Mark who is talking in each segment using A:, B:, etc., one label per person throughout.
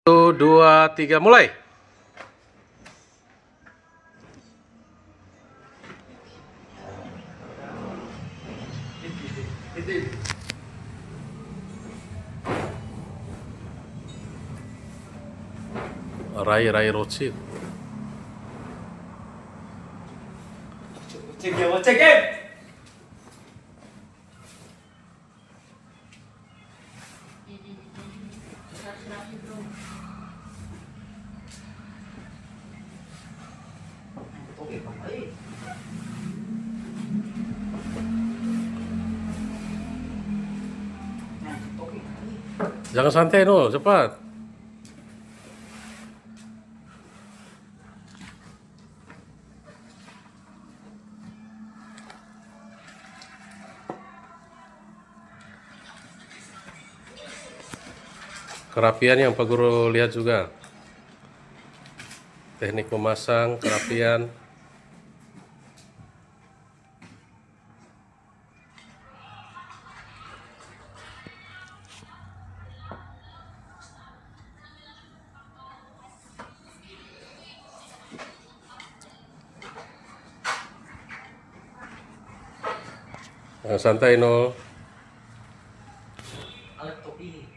A: 1, 2, 3, mulai. Rai Rothschild.
B: Cek ya. Oke, baik.
A: Jangan santai no, cepat. Kerapian yang Pak Guru lihat juga. Teknik memasang, kerapian. Jangan santai no.
B: Alat topi.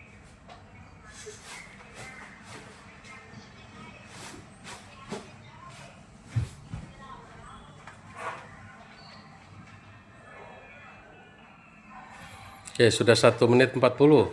A: Oke, sudah 1 menit 40.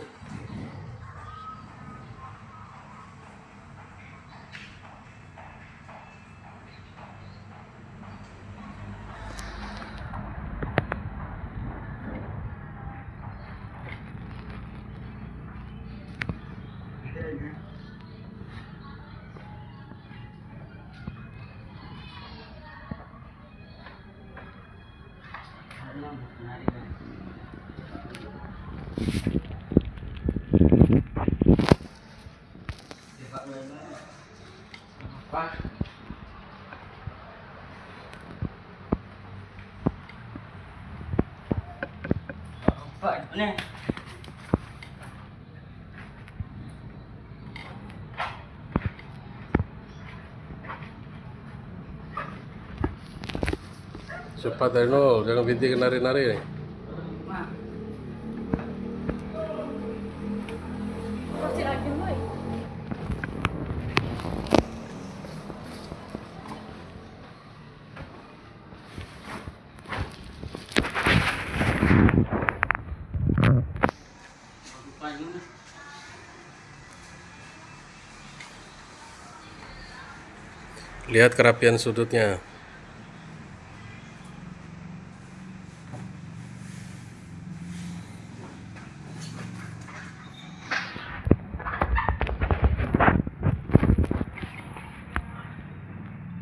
B: Pak, ini.
A: Cepat dari nol, jangan bintik nari-nari.
B: Mak.
A: Lihat kerapian sudutnya.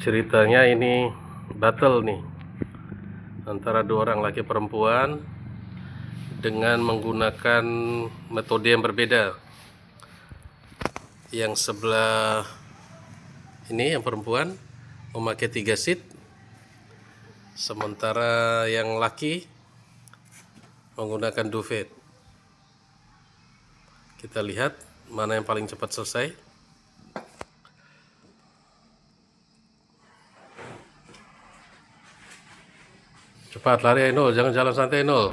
A: Ceritanya ini battle nih antara dua orang laki perempuan dengan menggunakan metode yang berbeda. Yang sebelah ini yang perempuan memakai 3 seat, sementara yang laki menggunakan duvet. Kita lihat mana yang paling cepat selesai. Cepat lari Nol, jangan jalan santai Nol.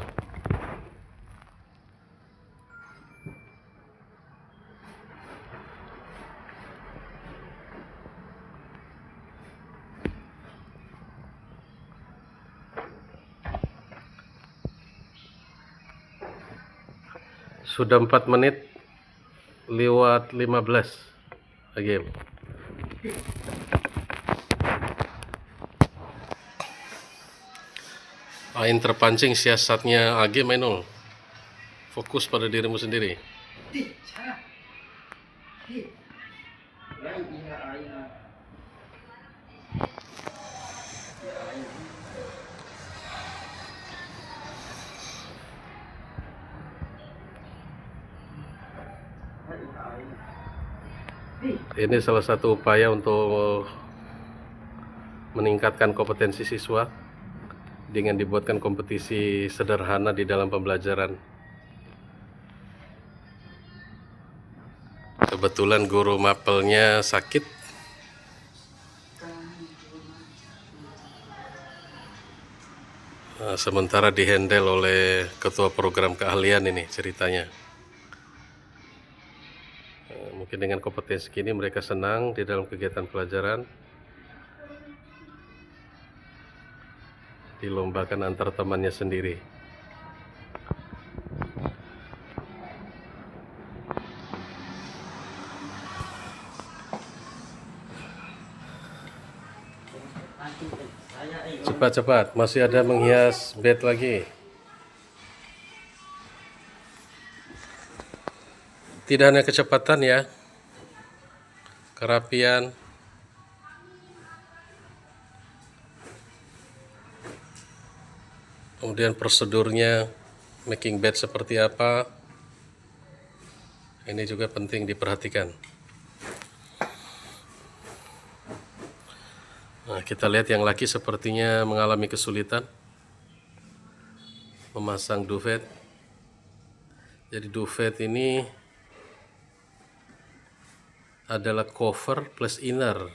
A: Sudah 4 menit lewat 15 game. Main terpancing siasatnya AG main nol. Fokus pada dirimu sendiri. Ini salah satu upaya untuk meningkatkan kompetensi siswa dengan dibuatkan kompetisi sederhana di dalam pembelajaran. Kebetulan guru mapelnya sakit. Sementara dihandle oleh ketua program keahlian ini ceritanya. Mungkin dengan kompetensi kini mereka senang di dalam kegiatan pelajaran. Dilombakan antar temannya sendiri. Cepat-cepat, masih ada menghias bed lagi. Tidak hanya kecepatan ya, kerapian, kemudian prosedurnya making bed seperti apa, ini juga penting diperhatikan. Nah, kita lihat yang laki sepertinya mengalami kesulitan memasang duvet. Jadi duvet ini adalah cover plus inner.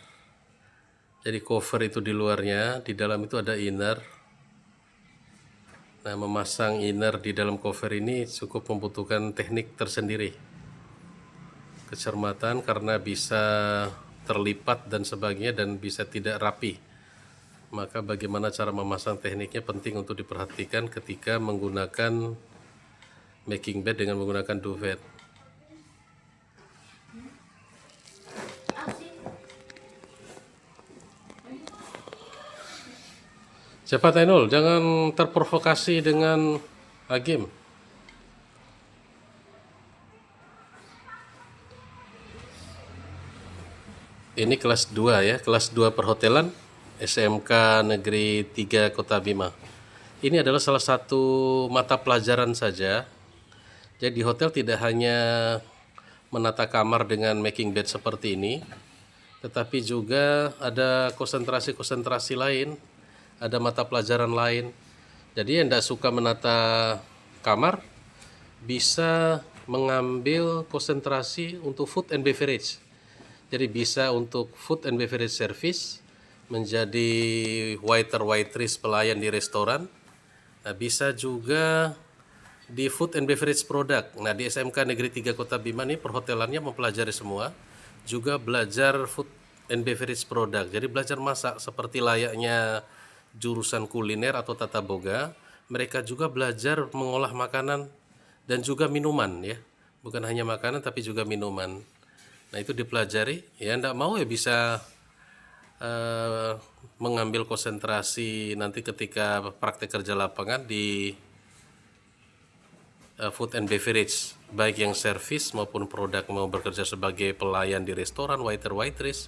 A: Jadi cover itu di luarnya, di dalam itu ada inner. Nah, memasang inner di dalam cover ini cukup membutuhkan teknik tersendiri. Kecermatan karena bisa terlipat dan sebagainya dan bisa tidak rapi. Maka bagaimana cara memasang tekniknya penting untuk diperhatikan ketika menggunakan making bed dengan menggunakan duvet. Cepat Ainul, jangan terprovokasi dengan Agim. Ini kelas 2 ya, kelas 2 perhotelan SMK Negeri 3 Kota Bima. Ini adalah salah satu mata pelajaran saja. Jadi di hotel tidak hanya menata kamar dengan making bed seperti ini, tetapi juga ada konsentrasi-konsentrasi lain, ada mata pelajaran lain. Jadi yang tidak suka menata kamar bisa mengambil konsentrasi untuk food and beverage. Jadi bisa untuk food and beverage service, menjadi waiter waitress pelayan di restoran. Nah, bisa juga di food and beverage product. Nah, di SMK Negeri 3 Kota Bima ini perhotelannya mempelajari semua, juga belajar food and beverage product. Jadi belajar masak seperti layaknya jurusan kuliner atau tata boga. Mereka juga belajar mengolah makanan dan juga minuman ya. Bukan hanya makanan tapi juga minuman. Nah, itu dipelajari. Ya, enggak mau ya bisa mengambil konsentrasi nanti ketika praktek kerja lapangan di food and beverage, baik yang service maupun produk, mau bekerja sebagai pelayan di restoran, waiter waitress,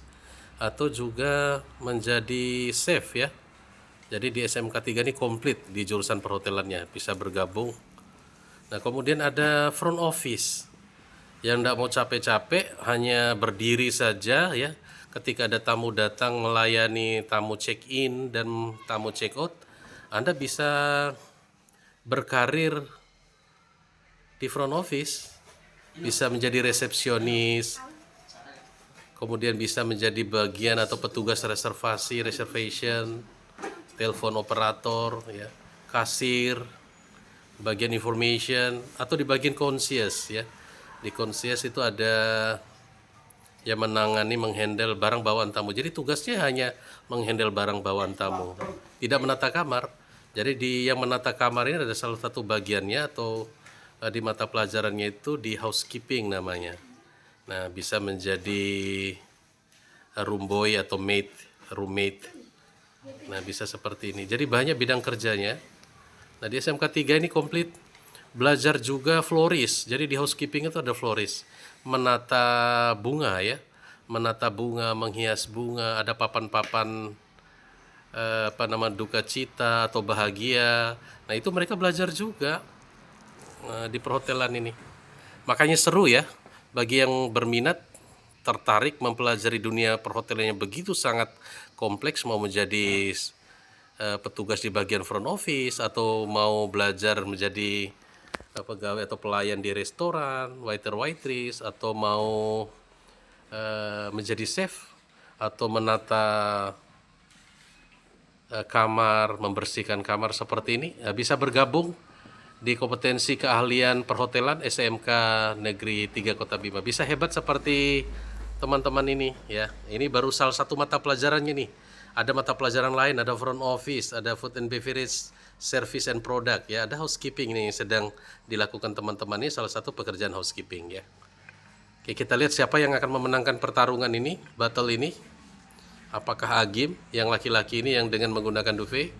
A: atau juga menjadi chef ya. Jadi di SMK 3 ini komplit di jurusan perhotelannya, bisa bergabung. Nah, kemudian ada front office yang tidak mau capek-capek, hanya berdiri saja ya. Ketika ada tamu datang, melayani tamu check-in dan tamu check-out, Anda bisa berkarir di front office, bisa menjadi resepsionis, kemudian bisa menjadi bagian atau petugas reservasi, reservation, telepon operator, ya, kasir, bagian information, atau di bagian concierge ya. Di concierge itu ada yang menangani, menghandle barang bawaan tamu. Jadi tugasnya hanya menghandle barang bawaan tamu, tidak menata kamar. Jadi yang menata kamar ini ada salah satu bagiannya atau di mata pelajarannya itu di housekeeping namanya. Nah, bisa menjadi room boy atau maid, roommate. Nah, bisa seperti ini. Jadi banyak bidang kerjanya. Nah, di SMK 3 ini komplit. Belajar juga florist. Jadi di housekeeping itu ada florist. Menata bunga ya. Menata bunga, menghias bunga, ada papan-papan duka cita atau bahagia. Nah, itu mereka belajar juga di perhotelan ini. Makanya seru ya bagi yang berminat, tertarik mempelajari dunia perhotelan yang begitu sangat kompleks, mau menjadi petugas di bagian front office atau mau belajar menjadi pegawai atau pelayan di restoran, waiter waitress, atau mau menjadi chef atau menata kamar, membersihkan kamar seperti ini, bisa bergabung di kompetensi keahlian perhotelan SMK Negeri 3 Kota Bima. Bisa hebat seperti teman-teman ini ya. Ini baru salah satu mata pelajarannya nih. Ada mata pelajaran lain, ada front office, ada food and beverage, service and product ya, ada housekeeping nih yang sedang dilakukan teman-teman ini, salah satu pekerjaan housekeeping ya. Oke, kita lihat siapa yang akan memenangkan pertarungan ini, battle ini. Apakah Agim yang laki-laki ini yang dengan menggunakan duvet,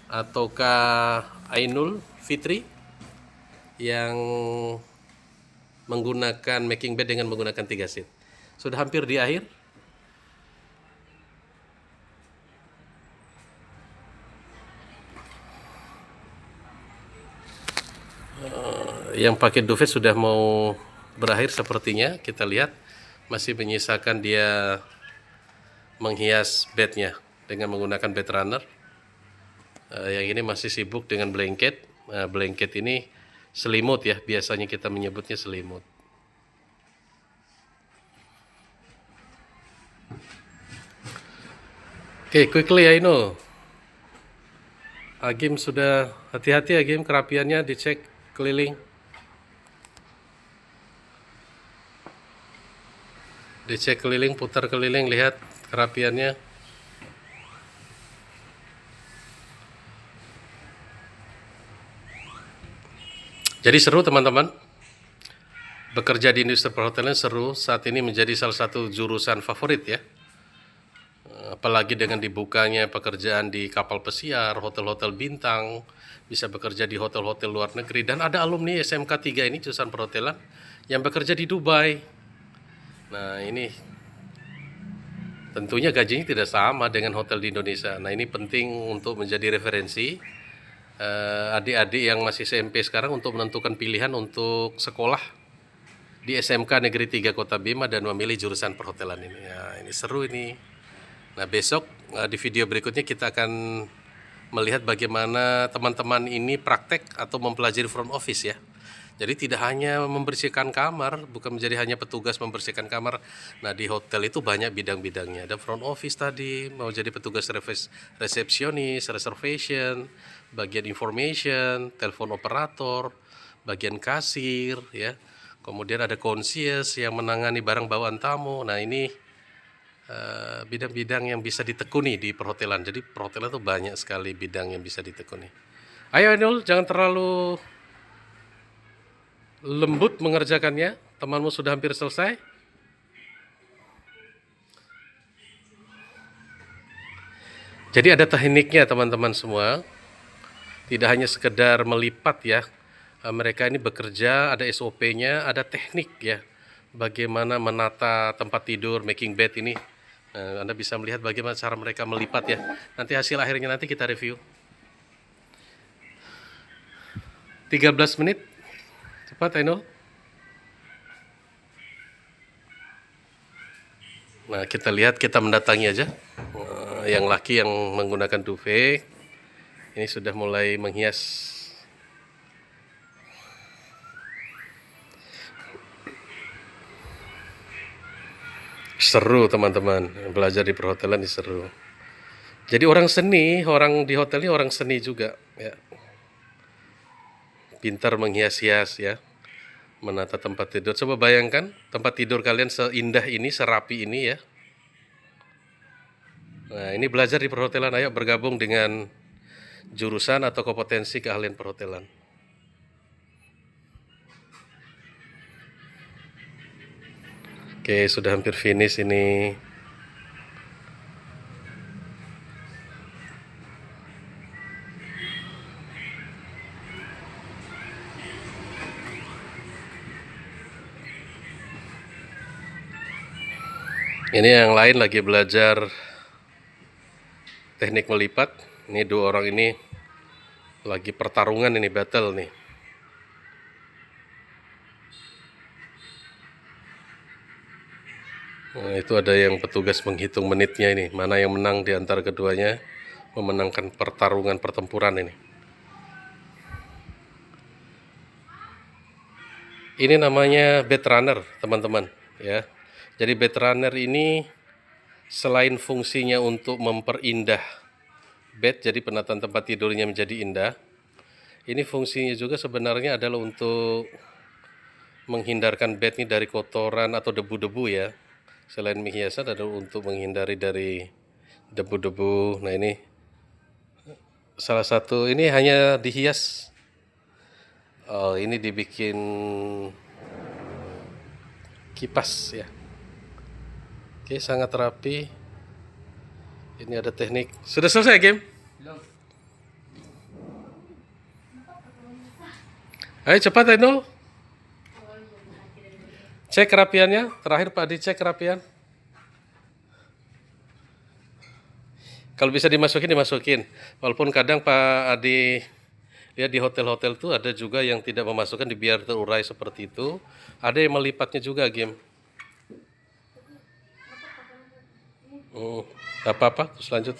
A: ataukah Ainul Fitri yang menggunakan making bed dengan menggunakan 3 seat. Sudah hampir di akhir. Yang pakai duvet sudah mau berakhir sepertinya. Kita lihat masih menyisakan dia menghias bednya dengan menggunakan bed runner. Yang ini masih sibuk dengan blanket. Blanket ini selimut ya, biasanya kita menyebutnya selimut. Oke, quickly Aino. Agim sudah, hati-hati Agim, kerapiannya dicek keliling. Dicek keliling, putar keliling, lihat kerapiannya. Jadi seru teman-teman. Bekerja di industri perhotelan seru, saat ini menjadi salah satu jurusan favorit ya. Apalagi dengan dibukanya pekerjaan di kapal pesiar, hotel-hotel bintang, bisa bekerja di hotel-hotel luar negeri, dan ada alumni SMK 3 ini jurusan perhotelan yang bekerja di Dubai. Nah, ini tentunya gajinya tidak sama dengan hotel di Indonesia. Nah, ini penting untuk menjadi referensi adik-adik yang masih SMP sekarang untuk menentukan pilihan untuk sekolah di SMK Negeri 3 Kota Bima dan memilih jurusan perhotelan ini. Ya, ini seru ini. Nah, besok di video berikutnya kita akan melihat bagaimana teman-teman ini praktek atau mempelajari front office ya. Jadi tidak hanya membersihkan kamar, bukan menjadi hanya petugas membersihkan kamar. Nah, di hotel itu banyak bidang-bidangnya. Ada front office tadi, mau jadi petugas resepsionis, reservation, bagian information, telepon operator, bagian kasir ya. Kemudian ada concierge yang menangani barang bawaan tamu. Nah, ini bidang-bidang yang bisa ditekuni di perhotelan. Jadi perhotelan itu banyak sekali bidang yang bisa ditekuni. Ayo Ainul, jangan terlalu lembut mengerjakannya. Temanmu sudah hampir selesai. Jadi ada tekniknya teman-teman semua. Tidak hanya sekedar melipat ya. Mereka ini bekerja, ada SOP-nya, ada teknik ya. Bagaimana menata tempat tidur, making bed ini. Anda bisa melihat bagaimana cara mereka melipat ya. Nanti hasil akhirnya nanti kita review. 13 menit. Cepat Ainul. Nah, kita lihat, kita mendatangi aja. Yang laki yang menggunakan duvet ini sudah mulai menghias. Seru teman-teman, belajar di perhotelan ini seru. Jadi orang seni, orang di hotel ini orang seni juga ya. Pintar menghias-hias ya, menata tempat tidur. Coba bayangkan tempat tidur kalian seindah ini, serapi ini ya. Nah, ini belajar di perhotelan, ayo bergabung dengan jurusan atau kompetensi keahlian perhotelan. Oke, sudah hampir finish ini. Ini yang lain lagi belajar teknik melipat. Ini dua orang ini lagi pertarungan ini, battle nih. Nah, itu ada yang petugas menghitung menitnya ini, mana yang menang di antara keduanya, memenangkan pertarungan pertempuran ini. Ini namanya bed runner, teman-teman, ya. Jadi bed runner ini selain fungsinya untuk memperindah bed, jadi penataan tempat tidurnya menjadi indah, ini fungsinya juga sebenarnya adalah untuk menghindarkan bed ini dari kotoran atau debu-debu ya. Selain menghiasan adalah untuk menghindari dari debu-debu. Nah ini salah satu, ini hanya dihias. Oh, ini dibikin kipas ya. Oke, sangat rapi. Ini ada teknik. Sudah selesai game?
B: Belum.
A: Ayo cepat Ainul. Cek kerapiannya. Terakhir Pak dicek kerapian. Kalau bisa dimasukin. Walaupun kadang Pak Adi lihat di hotel-hotel tuh ada juga yang tidak memasukkan, dibiar terurai seperti itu. Ada yang melipatnya juga game. Apa-apa, terus lanjut.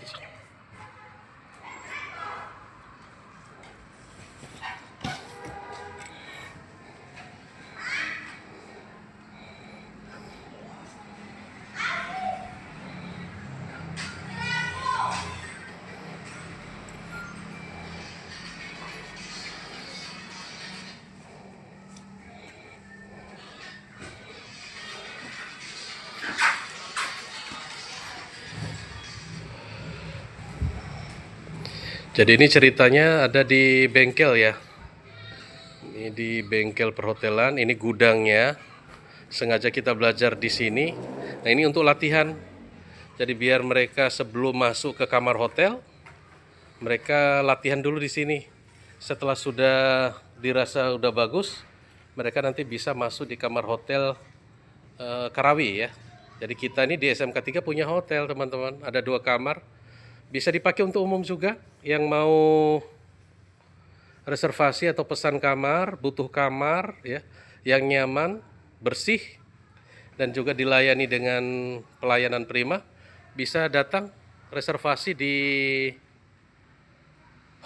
A: Jadi ini ceritanya ada di bengkel ya. Ini di bengkel perhotelan, ini gudangnya. Sengaja kita belajar di sini. Nah, ini untuk latihan. Jadi biar mereka sebelum masuk ke kamar hotel, mereka latihan dulu di sini. Setelah sudah dirasa udah bagus, mereka nanti bisa masuk di kamar hotel Karawi ya. Jadi kita ini di SMK 3 punya hotel teman-teman. Ada 2 kamar. Bisa dipakai untuk umum juga. Yang mau reservasi atau pesan kamar, butuh kamar ya, yang nyaman, bersih, dan juga dilayani dengan pelayanan prima, bisa datang reservasi di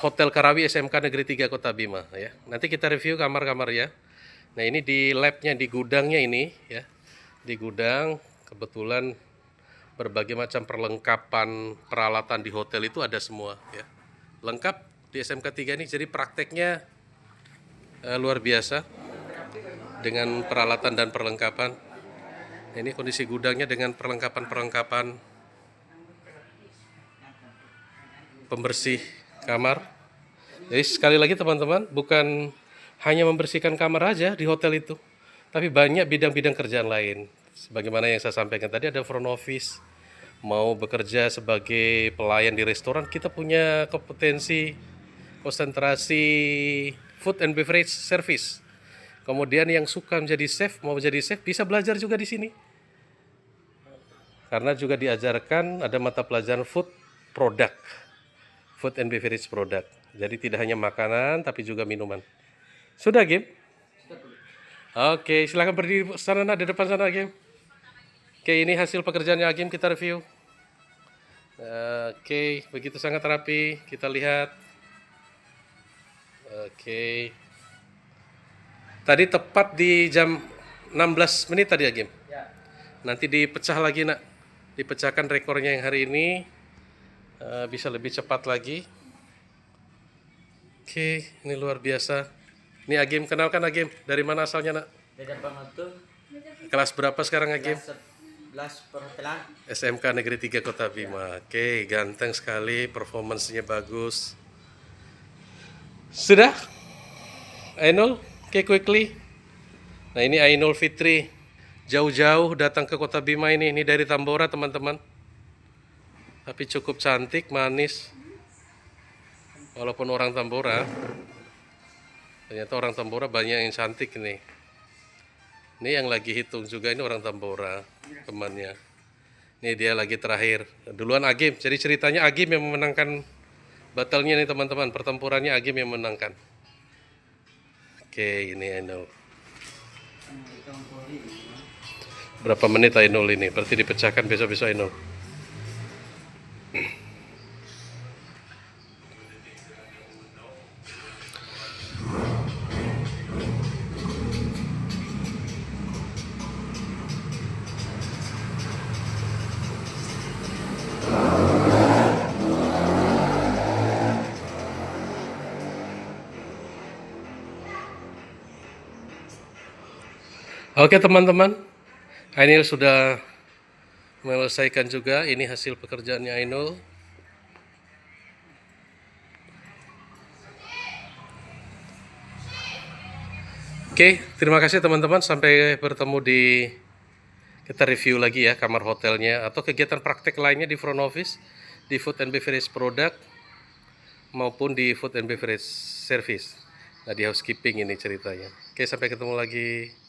A: Hotel Karawi SMK Negeri 3 Kota Bima ya. Nanti kita review kamar-kamar ya. Nah, ini di labnya, di gudangnya ini ya. Di gudang kebetulan berbagai macam perlengkapan peralatan di hotel itu ada semua ya. Lengkap di SMK 3 ini, jadi prakteknya luar biasa dengan peralatan dan perlengkapan. Ini kondisi gudangnya dengan perlengkapan-perlengkapan pembersih kamar. Jadi sekali lagi teman-teman, bukan hanya membersihkan kamar aja di hotel itu, tapi banyak bidang-bidang kerjaan lain. Sebagaimana yang saya sampaikan tadi, ada front office, mau bekerja sebagai pelayan di restoran, kita punya kompetensi konsentrasi food and beverage service. Kemudian yang suka menjadi chef, mau menjadi chef, bisa belajar juga di sini. Karena juga diajarkan ada mata pelajaran food product, food and beverage product. Jadi tidak hanya makanan, tapi juga minuman. Sudah, Game? Oke, silakan berdiri sana, di depan sana, Game. Oke, ini hasil pekerjaannya Agim, kita review. Oke, begitu sangat rapi, kita lihat. Oke. Tadi tepat di jam 16 menit tadi Agim.
B: Ya.
A: Nanti dipecah lagi nak. Dipecahkan rekornya yang hari ini. Bisa lebih cepat lagi. Oke, ini luar biasa. Ini Agim, kenalkan Agim. Dari mana asalnya nak?
B: Beda banget tuh.
A: Kelas berapa sekarang Agim?
B: 11 perhotelan.
A: SMK Negeri 3 Kota Bima. Oke, ganteng sekali, performancenya bagus. Sudah? Ainul, oke, quickly. Nah, ini Ainul Fitri. Jauh-jauh datang ke Kota Bima ini. Ini dari Tambora, teman-teman. Tapi cukup cantik, manis. Walaupun orang Tambora. Ternyata orang Tambora banyak yang cantik nih. Ini yang lagi hitung juga, ini orang Tambora, temannya. Ini dia lagi terakhir. Duluan Agim. Jadi ceritanya Agim yang memenangkan battle-nya nih teman-teman. Pertempurannya Agim yang menangkan. Oke, ini Ainul. Berapa menit Ainul ini? Berarti dipecahkan besok-besok Ainul. Oke teman-teman, Ainul sudah menyelesaikan juga. Ini hasil pekerjaannya Ainul. Oke, terima kasih teman-teman. Sampai bertemu di kita review lagi ya kamar hotelnya atau kegiatan praktek lainnya di front office, di food and beverage product maupun di food and beverage service. Nah, di housekeeping ini ceritanya. Oke, sampai ketemu lagi.